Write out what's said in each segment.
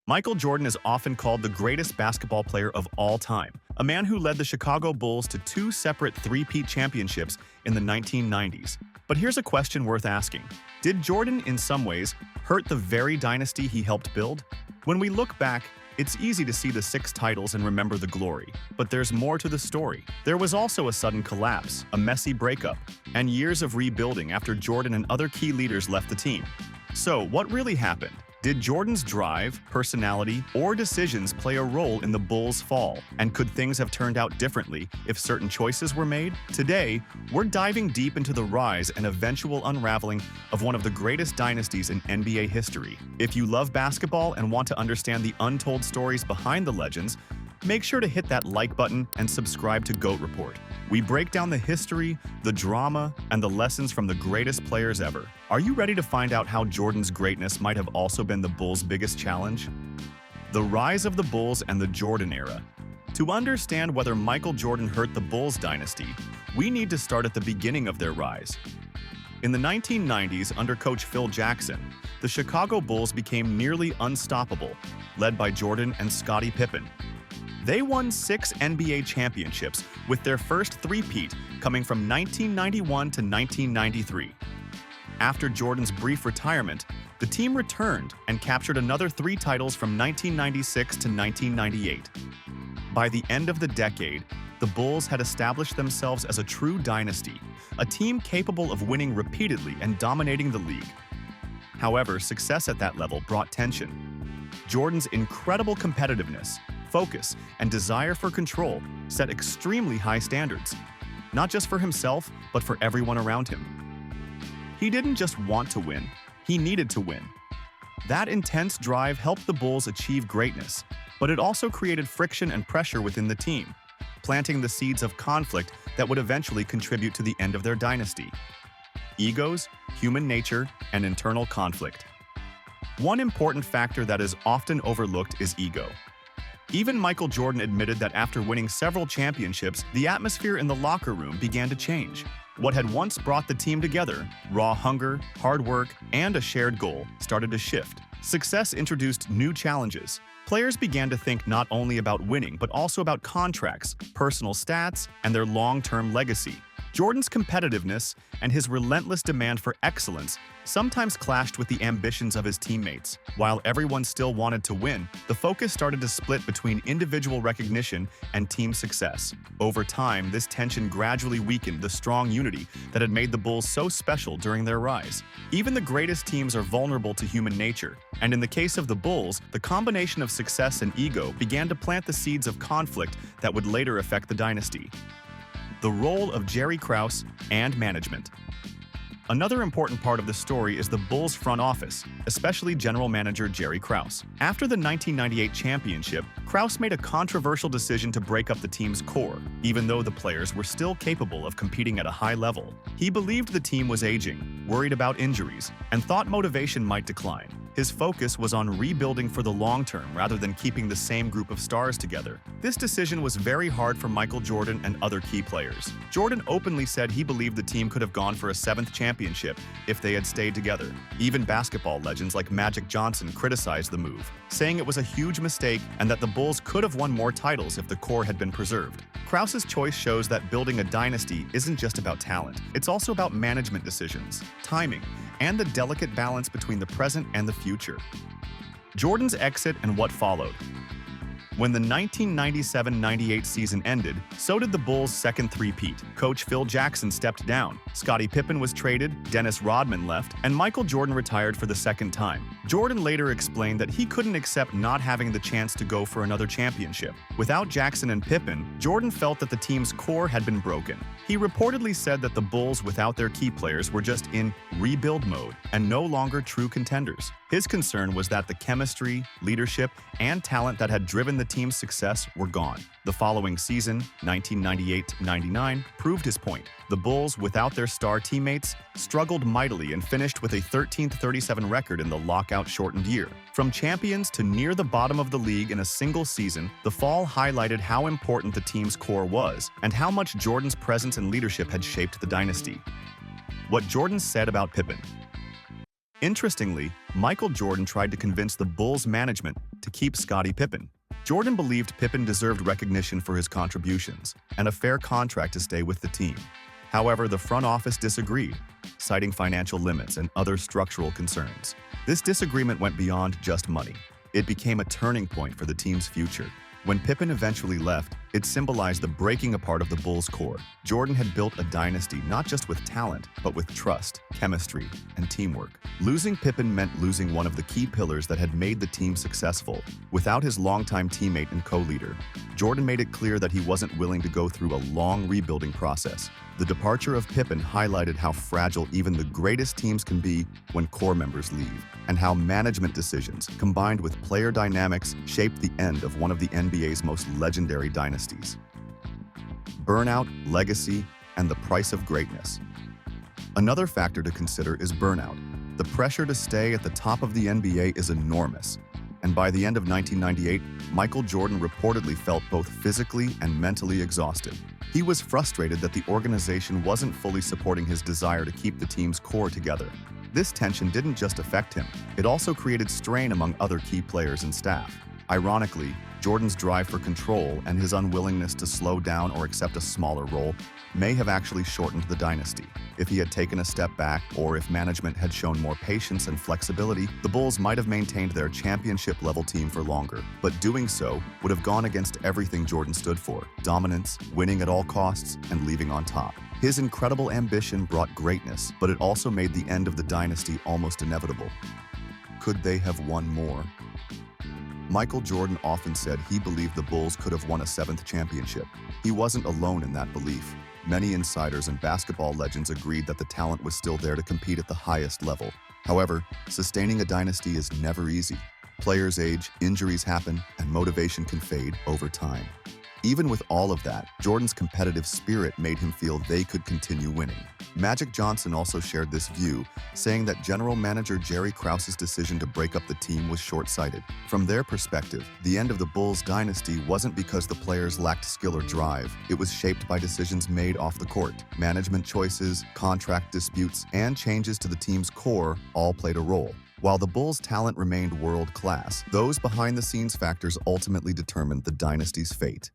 Michael Jordan is often called the greatest basketball player of all time, a man who led the Chicago Bulls to two separate three-peat championships in the 1990s. But here's a question worth asking. Did Jordan, in some ways, hurt the very dynasty he helped build? When we look back, it's easy to see the 6 titles and remember the glory. But there's more to the story. There was also a sudden collapse, a messy breakup, and years of rebuilding after Jordan and other key leaders left the team. So, what really happened? Did Jordan's drive, personality, or decisions play a role in the Bulls' fall? And could things have turned out differently if certain choices were made? Today, we're diving deep into the rise and eventual unraveling of one of the greatest dynasties in NBA history. If you love basketball and want to understand the untold stories behind the legends, make sure to hit that like button and subscribe to GOAT Report. We break down the history, the drama, and the lessons from the greatest players ever. Are you ready to find out how Jordan's greatness might have also been the Bulls' biggest challenge? The rise of the Bulls and the Jordan era. To understand whether Michael Jordan hurt the Bulls dynasty, we need to start at the beginning of their rise. In the 1990s, under coach Phil Jackson, the Chicago Bulls became nearly unstoppable, led by Jordan and Scottie Pippen. They won 6 NBA championships, with their first three-peat coming from 1991 to 1993. After Jordan's brief retirement, the team returned and captured another 3 titles from 1996 to 1998. By the end of the decade, the Bulls had established themselves as a true dynasty, a team capable of winning repeatedly and dominating the league. However, success at that level brought tension. Jordan's incredible competitiveness, focus, and desire for control set extremely high standards, not just for himself, but for everyone around him. He didn't just want to win, he needed to win. That intense drive helped the Bulls achieve greatness, but it also created friction and pressure within the team, planting the seeds of conflict that would eventually contribute to the end of their dynasty. Egos, human nature, and internal conflict. One important factor that is often overlooked is ego. Even Michael Jordan admitted that after winning several championships, the atmosphere in the locker room began to change. What had once brought the team together, raw hunger, hard work, and a shared goal, started to shift. Success introduced new challenges. Players began to think not only about winning, but also about contracts, personal stats, and their long-term legacy. Jordan's competitiveness and his relentless demand for excellence sometimes clashed with the ambitions of his teammates. While everyone still wanted to win, the focus started to split between individual recognition and team success. Over time, this tension gradually weakened the strong unity that had made the Bulls so special during their rise. Even the greatest teams are vulnerable to human nature, and in the case of the Bulls, the combination of success and ego began to plant the seeds of conflict that would later affect the dynasty. The role of Jerry Krause and management. Another important part of the story is the Bulls' front office, especially general manager Jerry Krause. After the 1998 championship, Krause made a controversial decision to break up the team's core, even though the players were still capable of competing at a high level. He believed the team was aging, worried about injuries, and thought motivation might decline. His focus was on rebuilding for the long term rather than keeping the same group of stars together. This decision was very hard for Michael Jordan and other key players. Jordan openly said he believed the team could have gone for a 7th championship if they had stayed together. Even basketball legends like Magic Johnson criticized the move, saying it was a huge mistake and that the Bulls could have won more titles if the core had been preserved. Krause's choice shows that building a dynasty isn't just about talent. It's also about management decisions, timing, and the delicate balance between the present and the future. Jordan's exit and what followed. When the 1997-98 season ended, so did the Bulls' second three-peat. Coach Phil Jackson stepped down, Scottie Pippen was traded, Dennis Rodman left, and Michael Jordan retired for the second time. Jordan later explained that he couldn't accept not having the chance to go for another championship. Without Jackson and Pippen, Jordan felt that the team's core had been broken. He reportedly said that the Bulls without their key players were just in rebuild mode and no longer true contenders. His concern was that the chemistry, leadership, and talent that had driven the team's success were gone. The following season, 1998-99, proved his point. The Bulls, without their star teammates, struggled mightily and finished with a 13-37 record in the lockout-shortened year. From champions to near the bottom of the league in a single season, the fall highlighted how important the team's core was and how much Jordan's presence and leadership had shaped the dynasty. What Jordan said about Pippen. Interestingly, Michael Jordan tried to convince the Bulls management to keep Scottie Pippen. Jordan believed Pippen deserved recognition for his contributions and a fair contract to stay with the team. However, the front office disagreed, citing financial limits and other structural concerns. This disagreement went beyond just money. It became a turning point for the team's future. When Pippen eventually left, it symbolized the breaking apart of the Bulls' core. Jordan had built a dynasty not just with talent, but with trust, chemistry, and teamwork. Losing Pippen meant losing one of the key pillars that had made the team successful. Without his longtime teammate and co-leader, Jordan made it clear that he wasn't willing to go through a long rebuilding process. The departure of Pippen highlighted how fragile even the greatest teams can be when core members leave, and how management decisions, combined with player dynamics, shaped the end of one of the NBA's most legendary dynasties. Burnout, legacy, and the price of greatness. Another factor to consider is burnout. The pressure to stay at the top of the NBA is enormous, and by the end of 1998, Michael Jordan reportedly felt both physically and mentally exhausted. He was frustrated that the organization wasn't fully supporting his desire to keep the team's core together. This tension didn't just affect him, it also created strain among other key players and staff. Ironically, Jordan's drive for control and his unwillingness to slow down or accept a smaller role may have actually shortened the dynasty. If he had taken a step back, or if management had shown more patience and flexibility, the Bulls might have maintained their championship-level team for longer. But doing so would have gone against everything Jordan stood for: dominance, winning at all costs, and leaving on top. His incredible ambition brought greatness, but it also made the end of the dynasty almost inevitable. Could they have won more? Michael Jordan often said he believed the Bulls could have won a seventh championship. He wasn't alone in that belief. Many insiders and basketball legends agreed that the talent was still there to compete at the highest level. However, sustaining a dynasty is never easy. Players age, injuries happen, and motivation can fade over time. Even with all of that, Jordan's competitive spirit made him feel they could continue winning. Magic Johnson also shared this view, saying that general manager Jerry Krause's decision to break up the team was short-sighted. From their perspective, the end of the Bulls dynasty wasn't because the players lacked skill or drive. It was shaped by decisions made off the court. Management choices, contract disputes, and changes to the team's core all played a role. While the Bulls' talent remained world-class, those behind-the-scenes factors ultimately determined the dynasty's fate.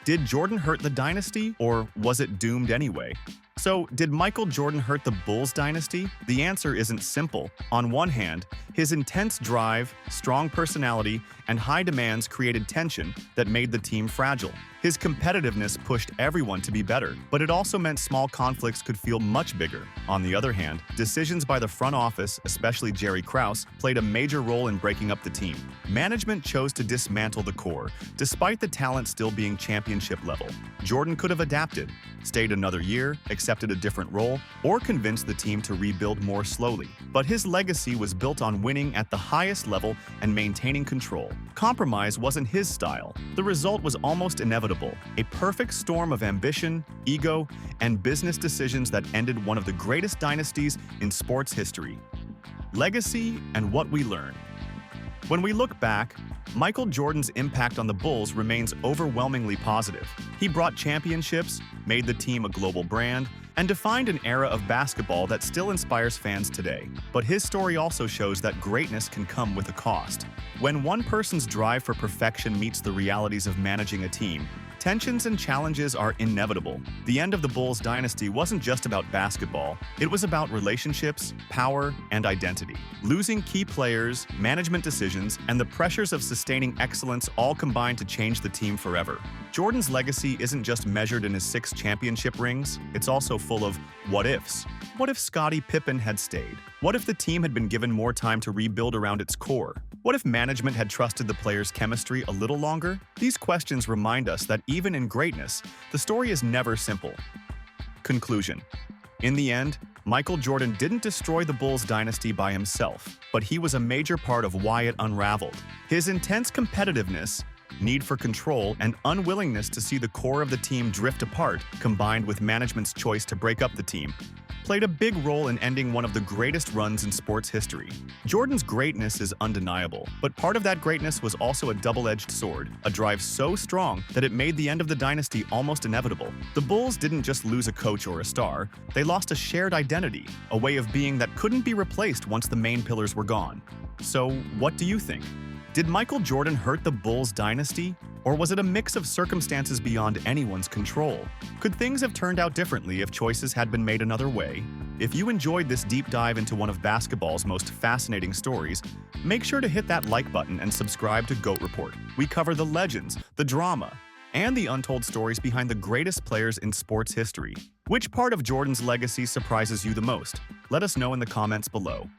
Did Jordan hurt the dynasty, or was it doomed anyway? So, did Michael Jordan hurt the Bulls dynasty? The answer isn't simple. On one hand, his intense drive, strong personality, and high demands created tension that made the team fragile. His competitiveness pushed everyone to be better, but it also meant small conflicts could feel much bigger. On the other hand, decisions by the front office, especially Jerry Krause, played a major role in breaking up the team. Management chose to dismantle the core, despite the talent still being championship level. Jordan could have adapted, stayed another year, accepted a different role, or convinced the team to rebuild more slowly. But his legacy was built on winning at the highest level and maintaining control. Compromise wasn't his style. The result was almost inevitable: a perfect storm of ambition, ego, and business decisions that ended one of the greatest dynasties in sports history. Legacy and what we learn. When we look back, Michael Jordan's impact on the Bulls remains overwhelmingly positive. He brought championships, made the team a global brand, and defined an era of basketball that still inspires fans today. But his story also shows that greatness can come with a cost. When one person's drive for perfection meets the realities of managing a team, tensions and challenges are inevitable. The end of the Bulls dynasty wasn't just about basketball. It was about relationships, power, and identity. Losing key players, management decisions, and the pressures of sustaining excellence all combined to change the team forever. Jordan's legacy isn't just measured in his 6 championship rings, it's also full of what-ifs. What if Scottie Pippen had stayed? What if the team had been given more time to rebuild around its core? What if management had trusted the players' chemistry a little longer? These questions remind us that even in greatness, the story is never simple. Conclusion. In the end, Michael Jordan didn't destroy the Bulls dynasty by himself, but he was a major part of why it unraveled. His intense competitiveness, need for control, and unwillingness to see the core of the team drift apart, combined with management's choice to break up the team, played a big role in ending one of the greatest runs in sports history. Jordan's greatness is undeniable, but part of that greatness was also a double-edged sword, a drive so strong that it made the end of the dynasty almost inevitable. The Bulls didn't just lose a coach or a star, they lost a shared identity, a way of being that couldn't be replaced once the main pillars were gone. So, what do you think? Did Michael Jordan hurt the Bulls' dynasty? Or was it a mix of circumstances beyond anyone's control? Could things have turned out differently if choices had been made another way? If you enjoyed this deep dive into one of basketball's most fascinating stories, make sure to hit that like button and subscribe to GOAT Report. We cover the legends, the drama, and the untold stories behind the greatest players in sports history. Which part of Jordan's legacy surprises you the most? Let us know in the comments below.